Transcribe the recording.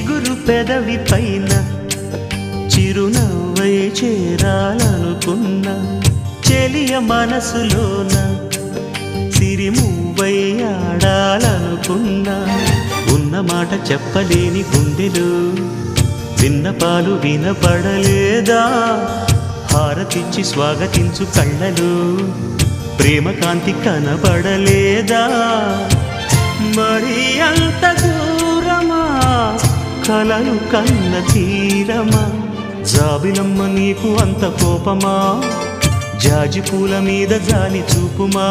చిగురు పెదవి పైన చిరునవ్వై చేరాలనుకున్నా చెలియ మనసులోన సిరిమువ్వై ఆడాలనుకున్నా ఉన్న మాట చెప్పలేని గుండెలు విన్నపాలు వినపడలేదా హారతిచ్చి స్వాగతించు కళ్ళలు ప్రేమ కాంతి కనపడలేదా మరి అంత దూరమా కలలు కన్న తీరమా జాబిలమ్మ నీకు అంత కోపమా జాజి పూల మీద జాలి చూపుమా